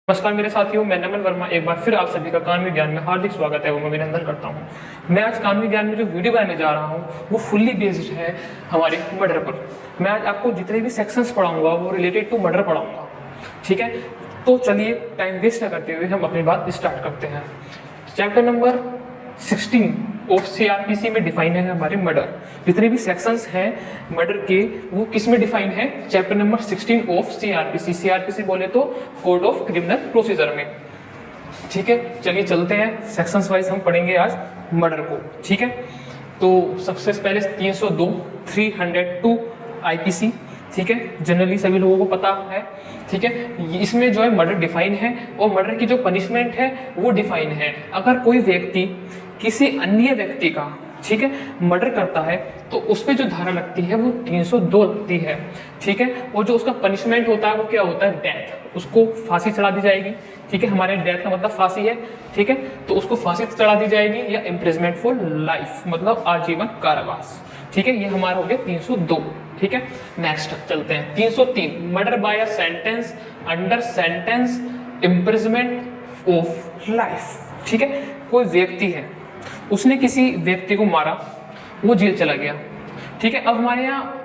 नमस्कार मेरे साथियों, मैं नमन वर्मा एक बार फिर आप सभी का कानूनी ज्ञान में हार्दिक स्वागत है वो अभिनंदन करता हूं। मैं आज कानूनी ज्ञान में जो वीडियो बनाने जा रहा हूं वो फुल्ली बेस्ड है हमारे मर्डर पर। मैं आज आपको जितने भी सेक्शंस पढ़ाऊंगा वो रिलेटेड टू मर्डर पढ़ाऊंगा, ठीक है। तो चलिए टाइम वेस्ट न करते हुए हम अपनी बात स्टार्ट करते हैं। चैप्टर नंबर 16 ऑफ सीआरपीसी में डिफाइन है हमारे मर्डर। जितने भी सेक्शंस हैं मर्डर के वो किस में डिफाइन है? Chapter number 16 of CrPC. CrPC बोले तो कोड ऑफ क्रिमिनल प्रोसीजर में, ठीक है। चलिए चलते हैं, सेक्शंस वाइज हम पढ़ेंगे आज मर्डर को, ठीक है। तो सबसे पहले 302 302 आईपीसी, ठीक है, जनरली सभी लोगों को पता है, ठीक है। इसमें जो है मर्डर डिफाइन है और मर्डर की जो पनिशमेंट है वो डिफाइन है। अगर कोई व्यक्ति किसी अन्य व्यक्ति का, ठीक है, मर्डर करता है तो उस पर जो धारा लगती है वो 302 लगती है, ठीक है। और जो उसका पनिशमेंट होता है वो क्या होता है? डेथ। उसको फांसी चढ़ा दी जाएगी, ठीक है। हमारे डेथ का मतलब फांसी है, ठीक है। तो उसको फांसी चढ़ा दी जाएगी या इम्प्रिजमेंट फॉर लाइफ मतलब आजीवन कारावास, ठीक है। ये हमारा हो गया 302, ठीक है। नेक्स्ट चलते हैं 303 murder by a sentence under sentence imprisonment of life, ठीक है। कोई व्यक्ति है, उसने किसी व्यक्ति को मारा, वो जेल चला गया, ठीक है। अब हमारे यहाँ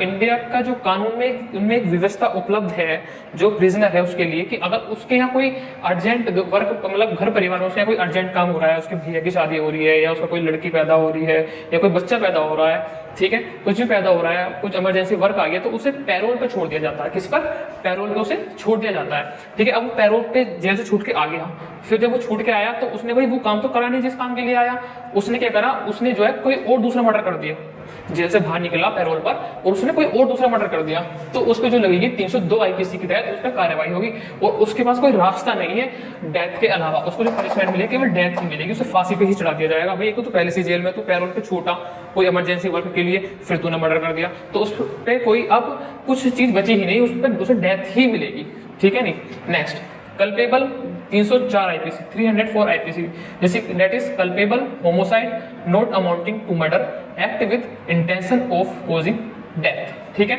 इंडिया का जो कानून में उनमें एक व्यवस्था उपलब्ध है जो प्रिजनर है उसके लिए कि अगर उसके यहाँ कोई अर्जेंट वर्क मतलब घर परिवार में उसके यहाँ कोई अर्जेंट काम हो रहा है, उसके भैया की शादी हो रही है या उसका कोई लड़की पैदा हो रही है या कोई बच्चा पैदा हो रहा है, ठीक है, कुछ भी पैदा हो रहा है, कुछ इमरजेंसी वर्क आ गया तो उसे पैरोल पे छोड़ दिया जाता है। किस पर? पैरोल पे उसे छोड़ दिया जाता है, ठीक है। अब वो पैरोल पे जेल से छूट के आ गया, फिर जब वो छूट के आया तो उसने भाई वो काम तो करा नहीं जिस काम के लिए आया। उसने क्या करा? उसने जो है कोई और दूसरा मर्डर कर दिया, जेल से बाहर निकला पैरोल पर और उसने कोई और दूसरा मर्डर कर दिया तो उस पर जो लगेगी 302 आईपीसी के तहत उस पर कार्रवाई होगी। और उसके पास कोई रास्ता नहीं है डेथ के अलावा, उसको जो पनिशमेंट मिलेगी केवल डेथ ही मिलेगी, उसे फांसी पे ही चढ़ा दिया जाएगा। भाई एक तो पहले से जेल में तो पैरोल पे छूटा कोई इमरजेंसी वर्क के लिए, फिर तूने मर्डर कर दिया तो उस पर कोई अब कुछ चीज बची ही नहीं, उस पर उसे डेथ ही मिलेगी, ठीक है। नहीं, नेक्स्ट कल्पेबल 304 आईपीसी 304 आईपीसी जैसे that is culpable homicide not amounting to murder act with intention of causing death, ठीक है।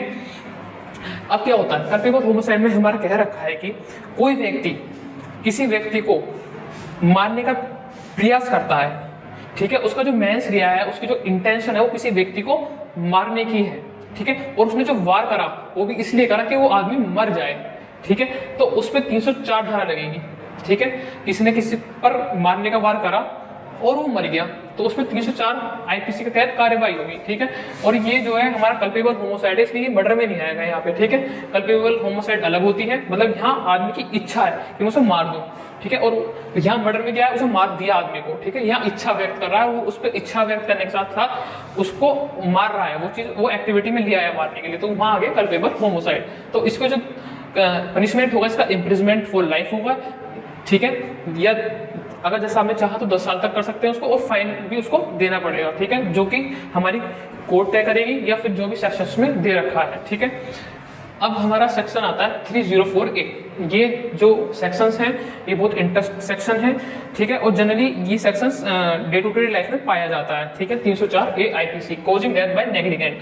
अब क्या होता है कल्पेबल होमोसाइड में हमारा कह रखा है कि कोई व्यक्ति किसी व्यक्ति को मारने का प्रयास करता है, ठीक है। उसका जो मेंस रिया है, उसकी जो इंटेंशन है वो किसी व्यक्ति को मारने की है, ठीक है। और उसने जो वार करा वो भी इसलिए करा कि वो आदमी मर जाए, ठीक है। तो उस पर 304 धारा लगेगी, ठीक है। किसी ने किसी पर मारने का वार करा और वो मर गया तो उसमें 304 आईपीसी के तहत कार्रवाई होगी, ठीक है। और ये जो है हमारा कल्पेबल होमोसाइड है इसलिए मर्डर में नहीं आएगा यहाँ पे, ठीक है। कल्पेबल होमोसाइड अलग होती है, मतलब यहाँ आदमी की इच्छा है कि मैं उसे मार दूं, ठीक है। और यहाँ मर्डर में क्या है? उसे मार दिया आदमी को, ठीक है। यहाँ इच्छा व्यक्त कर रहा है, वो उस पर इच्छा व्यक्त करने के साथ साथ उसको मार रहा है, वो चीज वो एक्टिविटी में लिया है मारने के लिए, तो वहां आ गया कल्पेबल होमोसाइड। तो इसको जो पनिशमेंट होगा इसका इम्प्रिजमेंट फॉर लाइफ होगा, ठीक है। या अगर जैसा आपने चाहा तो 10 साल तक कर सकते हैं उसको और फाइन भी उसको देना पड़ेगा, ठीक है, जो कि हमारी कोर्ट तय करेगी या फिर जो भी सेक्शंस में दे रखा है, ठीक है। अब हमारा सेक्शन आता है 304A। ये जो सेक्शंस हैं ये बहुत इंटरेस्ट सेक्शन है, ठीक है। और जनरली ये sections day to day life में पाया जाता है, ठीक है। 304A IPC causing death by negligent,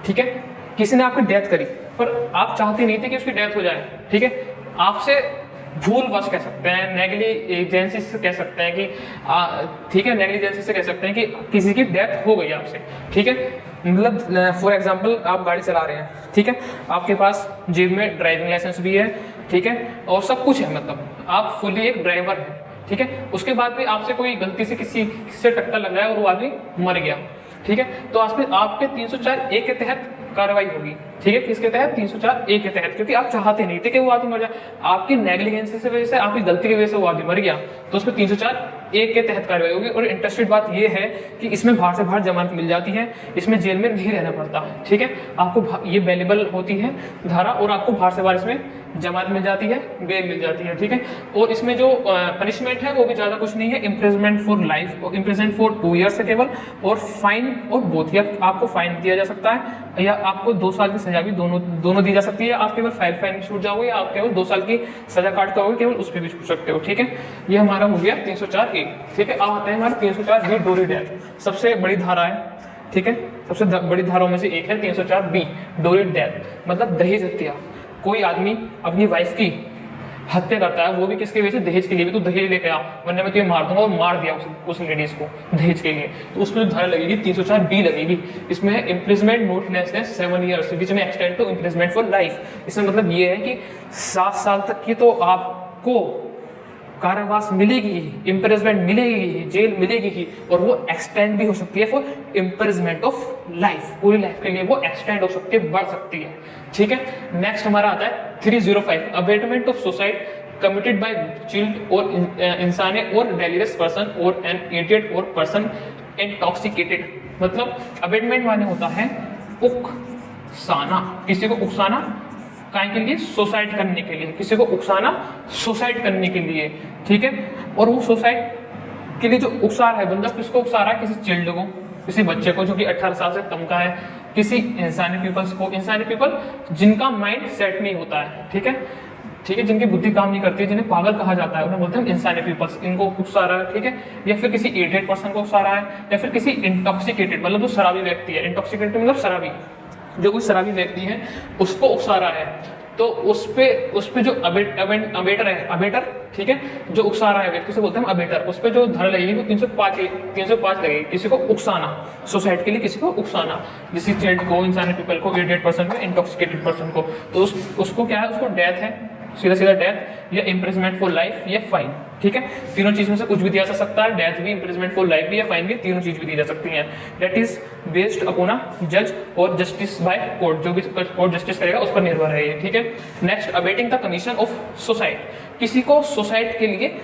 ठीक है। किसी ने आपकी डेथ करी पर आप चाहते नहीं थे कि उसकी डेथ हो जाए, ठीक है। आपसे भूलवश कह सकते हैं, नेग्लिजेंसी से कह सकते हैं कि ठीक है, नेग्लिजेंसी से कह सकते हैं कि किसी की डेथ हो गई आपसे, ठीक है। मतलब फॉर एग्जांपल आप गाड़ी चला रहे हैं, ठीक है, आपके पास जेब में ड्राइविंग लाइसेंस भी है, ठीक है, और सब कुछ है, मतलब आप फुली एक ड्राइवर है, ठीक है। उसके बाद भी आपसे कोई गलती से किसी से टक्कर लग जाए और वो आदमी मर गया, ठीक है, तो आपके 304A के तहत कार्रवाई होगी, ठीक है। किसके तहत? 304A के तहत, क्योंकि आप चाहते नहीं थे कि वो आदमी मर जाए, आपकी नेग्लिजेंसी से वजह से, आपकी गलती की वजह से वो आदमी मर गया तो उसमें 304A के तहत कार्रवाई होगी। और इंटरेस्टेड बात ये है कि इसमें बाहर से बाहर जमानत मिल जाती है, इसमें जेल में नहीं रहना पड़ता, ठीक है। आपको ये अवेलेबल होती है धारा और आपको बाहर से बाहर इसमें जमानत मिल जाती है, बेल मिल जाती है, ठीक है। और इसमें जो पनिशमेंट है वो भी ज्यादा कुछ नहीं है, इम्प्रिजमेंट फॉर लाइफ और इम्प्रिजमेंट फॉर 2 ईयर्स है केवल, और फाइन और बोथ, या आपको फाइन दिया जा सकता है या आपको 2 साल की सजा भी दोनों दी जा सकती है। आप केवल फाइन में छूट जाओगे या आप केवल 2 साल की सजा काट पाओगे, केवल उस पर भी छूट सकते हो, ठीक है। ये हमारा हो गया 304A, ठीक है। अब आते हैं हमारे 304B डोरी डेथ, सबसे बड़ी धारा है, ठीक है। सबसे बड़ी धाराओं में से एक है 304B डोरी डेथ, मतलब दहेज हत्या। कोई आदमी अपनी वाइफ की हत्या करता है, वो भी किसके वजह से, दहेज के लिए भी, तो दहेज लेके आ वरना मैं तुझे मार दूंगा, और मार दिया उस लेडीज को दहेज के लिए, तो उसमें जो धारा लगेगी 304B लगेगी। इसमें है imprisonment not less than 7 years which में extend to imprisonment for life. इसमें मतलब ये है कि 7 साल तक की तो आपको कारावास मिलेगी ही, इम्प्रिजमेंट मिलेगी ही, जेल मिलेगी ही, और वो एक्सटेंड भी हो सकती है फॉर इम्प्रिजमेंट ऑफ लाइफ, पूरी लाइफ के लिए वो एक्सटेंड हो सकती है, बढ़ सकती है। ठीक है, नेक्स्ट हमारा आता है 305 abetment of suicide committed by child और इंसान और डेलिरियस पर्सन और एन इडियट और पर्सन इंटॉक्सिकेटेड। मतलब अबेटमेंट माने होता है उकसाना, किसी को उकसाना काय के लिए, सुसाइड करने के लिए, किसी को उकसाना सुसाइड करने के लिए। ठीक है, और वो सुसाइड के लिए जो उकसा रहा है बंदा, किसको उकसा रहा है, किसी चिल्ड को, किसी बच्चे को जो कि 18 साल से कम का है, किसी इंसानी पीपल्स को, इंसानी पीपल जिनका माइंड सेट नहीं होता है। ठीक है, ठीक है, जिनकी बुद्धि काम नहीं करती, जिन्हें पागल कहा जाता है, उन्हें बोलते हैं इंसानी पीपल्स, इनको उकसा रहा है। ठीक है, या फिर किसी एडिएट पर्सन को उकसा रहा है, या फिर किसी इंटॉक्सिकेटेड मतलब जो शराबी व्यक्ति है, इंटॉक्सिकेटेड मतलब शराबी, जो कोई शराबी व्यक्ति है उसको उकसा रहा है, तो उस पे जो अबेटर है, अबेटर, ठीक है, जो उकसा रहा है व्यक्ति से बोलते हैं अबेटर, उस पे जो धारा लगेगी वो 305 लगेगी, किसी को उकसाना, सुसाइड के लिए किसी को उकसाना, किसी चिल्ड को, इंसानी पीपल को, एडिएट पर्सन को, इंटॉक्सिकेटेड पर्सन को, तो उसको क्या है, उसको डेथ है, सीधा डेथ, या इम्प्रिजमेंट फॉर लाइफ, या फाइन। ठीक है, तीनों चीज में से कुछ भी दिया जा सकता है, डेथ भी, इम्प्रिजमेंट फॉर लाइफ भी, या फाइन भी, तीनों चीज भी दी जा सकती हैं। That is based upon a जज और जस्टिस बाय कोर्ट, जो भी कोर्ट जस्टिस करेगा उस पर निर्भर है ये। ठीक है, next abetting the commission of suicide, किसी को सुसाइड के लिए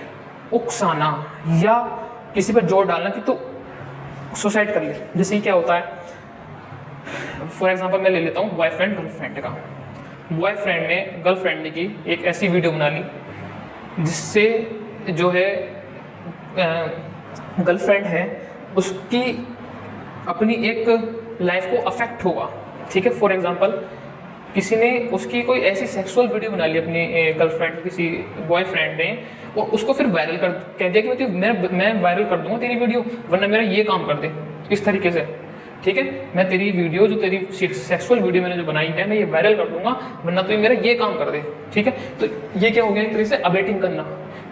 उकसाना या किसी पर जोर डालना कि तो सुसाइड कर ले। जैसे क्या होता है, फॉर एग्जाम्पल मैं ले लेता हूँ बॉयफ्रेंड गर्लफ्रेंड का। बॉयफ्रेंड ने गर्लफ्रेंड ने की एक ऐसी वीडियो बना ली जिससे जो है गर्लफ्रेंड है उसकी अपनी एक लाइफ को अफेक्ट होगा। ठीक है, फॉर एग्जांपल किसी ने उसकी कोई ऐसी सेक्सुअल वीडियो बना ली अपनी गर्लफ्रेंड, किसी बॉयफ्रेंड ने, और उसको फिर वायरल कर कह दिया कि मैं वायरल कर दूंगा तेरी वीडियो वरना मेरा ये काम कर दे, इस तरीके से। ठीक है, मैं तेरी वीडियो, जो तेरी सेक्सुअल वीडियो मैंने जो बनाई है, मैं ये वायरल कर दूंगा वरना तू मेरा ये काम कर दे। ठीक है, तो ये क्या हो गया, एक तरीके से अबेटिंग करना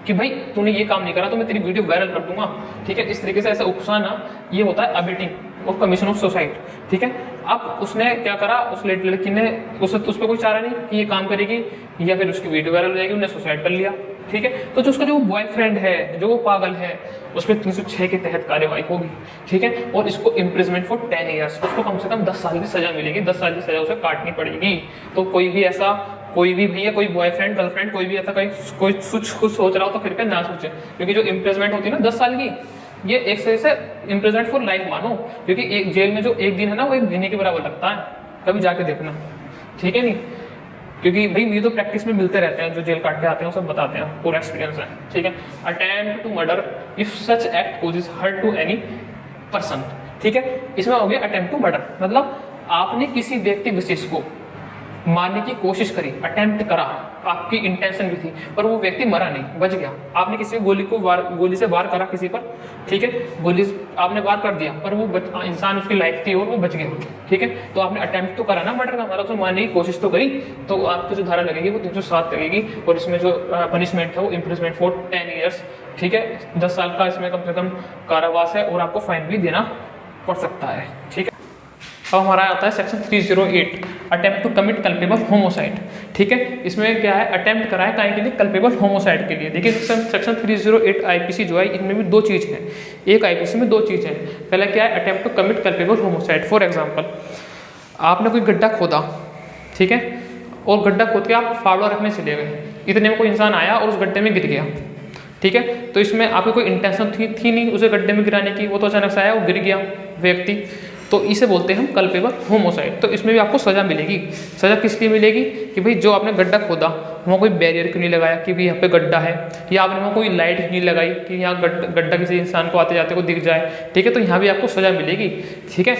कि भाई तूने ये काम नहीं करा तो मैं तेरी वीडियो वायरल कर दूंगा। ठीक है, इस तरीके से ऐसा उकसाना, ये होता है abetting of commission of suicide. ठीक है, अब उसने क्या करा, उस लड़की ने उस पर कोई चारा नहीं कि ये काम करेगी या फिर उसकी वीडियो वायरल हो जाएगी, उन्हें सुसाइड कर लिया। ठीक है, तो जो उसका जो बॉयफ्रेंड है, जो वो पागल है, उस पर 306 के तहत कार्यवाही होगी। ठीक है, और इसको इम्प्रिजमेंट फॉर 10 years, उसको कम से कम 10 साल की सजा मिलेगी, 10 साल की सजा उसे काटनी पड़ेगी। तो कोई भी ऐसा, कोई भी भैया, कोई बॉयफ्रेंड गर्लफ्रेंड, कोई भी ऐसा कोई कुछ सोच रहा हो तो कृपया ना सोचे, क्योंकि जो इम्प्रिजमेंट होती है ना 10 साल की, ये एक से इम्प्रिजमेंट फॉर लाइफ मानो, क्योंकि एक जेल में जो एक दिन है ना वो एक महीने के बराबर लगता है, कभी जाके देखना। ठीक है, नहीं क्योंकि भाई ये तो प्रैक्टिस में मिलते रहते हैं, जो जेल काट के आते हैं वो सब बताते हैं, पूरा एक्सपीरियंस है। ठीक है, attempt to murder if such act causes hurt to any person. ठीक है, इसमें हो गया अटेम्प्ट टू मर्डर, मतलब आपने किसी व्यक्ति विशेष को मारने की कोशिश करी, अटेम्प्ट करा, आपकी इंटेंशन भी थी, पर वो व्यक्ति मरा नहीं, बच गया। आपने किसी गोली से वार करा किसी पर, ठीक है, गोली आपने वार कर दिया, पर वो इंसान, उसकी लाइफ थी और वो बच गया। ठीक है, तो आपने अटेम्प्ट तो करा ना मर्डर का, मतलब उसको मारने की कोशिश तो करी, तो आपको जो धारा लगेगी वो 307 लगेगी, और इसमें जो पनिशमेंट था वो इम्प्रिजमेंट फॉर 10 years। ठीक है, 10 साल का इसमें कम से कम कारावास है, और आपको फाइन भी देना पड़ सकता है। ठीक है, अब हमारा आता है section 308 attempt to commit culpable homicide. ठीक है, इसमें क्या है, अटेम्प्ट करा है काहे के लिए, कल्पेबल होमोसाइड के लिए। देखिए सेक्शन 308 आईपीसी जो है, इनमें भी दो चीज़ है, एक आईपीसी में दो चीज़ है। पहला क्या है, attempt to commit culpable homicide. For example आपने कोई गड्ढा खोदा, ठीक है, और गड्ढा खोद के आप फावड़ा रखने चले गए, इतने में कोई इंसान आया और उस गड्ढे में गिर गया। ठीक है, तो इसमें आपकी कोई इंटेंशन थी नहीं उसे गड्ढे में गिराने की, वो तो अचानक से आया, वो गिर गया व्यक्ति, तो इसे बोलते हैं हम कल्पेबल होमोसाइड। तो इसमें भी आपको सजा मिलेगी। सजा किस लिए मिलेगी कि भाई जो आपने गड्ढा खोदा वहाँ कोई बैरियर क्यों नहीं लगाया कि भाई यहाँ पे गड्ढा है, या आपने वहाँ कोई लाइट नहीं लगाई कि यहाँ गड्ढा किसी इंसान को आते जाते को दिख जाए। ठीक है, तो यहाँ भी आपको सजा मिलेगी। ठीक है,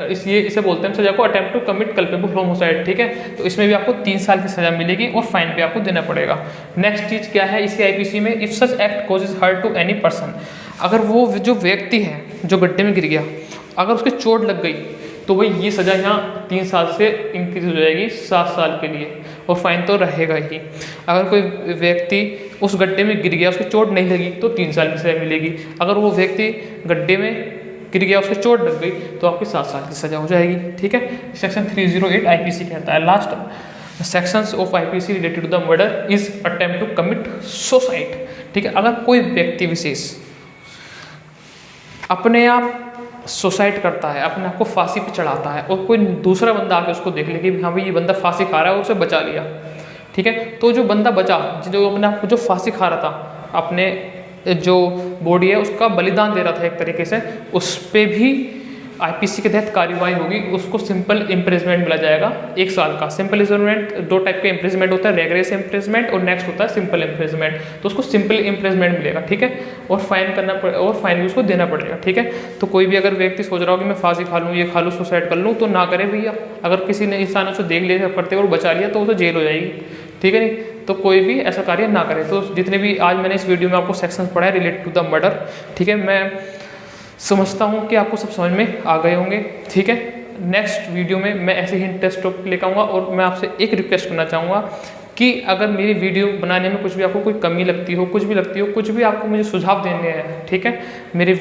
इसे बोलते हैं सजा को attempt to commit culpable homicide. ठीक है, तो इसमें भी आपको 3 साल की सजा मिलेगी और फाइन भी आपको देना पड़ेगा। नेक्स्ट चीज़ क्या है इसी आईपीसी में, if such act causes hurt to any person, अगर वो जो व्यक्ति है जो गड्ढे में गिर गया, अगर उसके चोट लग गई तो भाई ये सज़ा यहाँ 3 साल से इंक्रीज हो जाएगी 7 साल के लिए। और फाइन तो रहेगा ही। अगर कोई व्यक्ति उस गड्ढे में गिर गया, उसको चोट नहीं लगी तो 3 साल की सज़ा मिलेगी। अगर वो व्यक्ति गड्ढे में गिर गया, उसको चोट लग गई तो आपकी 7 साल की सज़ा हो जाएगी। ठीक है, सेक्शन 308 IPC कहता है। Last sections of IPC related to the murder is attempt to commit suicide. ठीक है, अगर कोई व्यक्ति विशेष अपने आप सुसाइड करता है, अपने आप को फांसी पे चढ़ाता है और कोई दूसरा बंदा आके उसको देख ले कि हाँ भाई ये बंदा फांसी खा रहा है और उसे बचा लिया, ठीक है, तो जो बंदा बचा, जो अपने आप को जो फांसी खा रहा था, अपने जो बॉडी है उसका बलिदान दे रहा था एक तरीके से, उस पर भी IPC के तहत कार्रवाई होगी। उसको सिंपल इम्प्रिजमेंट मिला जाएगा 1 साल का। सिंपल इम्प्रिजमेंट 2 टाइप के इम्प्रिजमेंट होता है, रेगरेस इम्प्रिजमेंट और नेक्स्ट होता है सिंपल इम्प्रिजमेंट। तो उसको सिंपल इम्प्रिजमेंट मिलेगा, ठीक है, और फाइन करना और फाइन भी उसको देना पड़ेगा। ठीक है, तो कोई भी अगर व्यक्ति सोच रहा हो कि मैं फांसी खा लूँ, ये खा लूँ, सुसाइड कर लूँ, तो ना करे भैया। अगर किसी ने इंसान उसे देख लिया करते और बचा लिया तो उसे जेल हो जाएगी। ठीक है नहीं, तो कोई भी ऐसा कार्य ना करे। तो जितने भी आज मैंने इस वीडियो में आपको सेक्शंस पढ़ाए रिलेटेड टू द मर्डर, ठीक है, मैं समझता हूँ कि आपको सब समझ में आ गए होंगे। ठीक है, नेक्स्ट वीडियो में मैं ऐसे ही इंटरेस्ट टॉपिक लेकर आऊँगा। और मैं आपसे एक रिक्वेस्ट करना चाहूँगा कि अगर मेरी वीडियो बनाने में कुछ भी आपको कोई कमी लगती हो, कुछ भी लगती हो, कुछ भी आपको मुझे सुझाव देने हैं, ठीक है, मेरे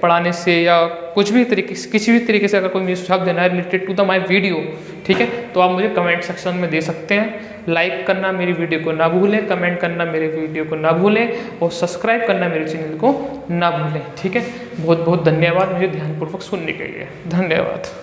पढ़ाने से या कुछ भी तरीके से, किसी भी तरीके से अगर कोई मुझे सुझाव देना है related to the my video, ठीक है, तो आप मुझे कमेंट सेक्शन में दे सकते हैं। लाइक करना मेरी वीडियो को ना भूलें, कमेंट करना मेरे वीडियो को ना भूलें और सब्सक्राइब करना मेरे चैनल को ना भूलें। ठीक है, बहुत बहुत धन्यवाद मुझे ध्यानपूर्वक सुनने के लिए। धन्यवाद।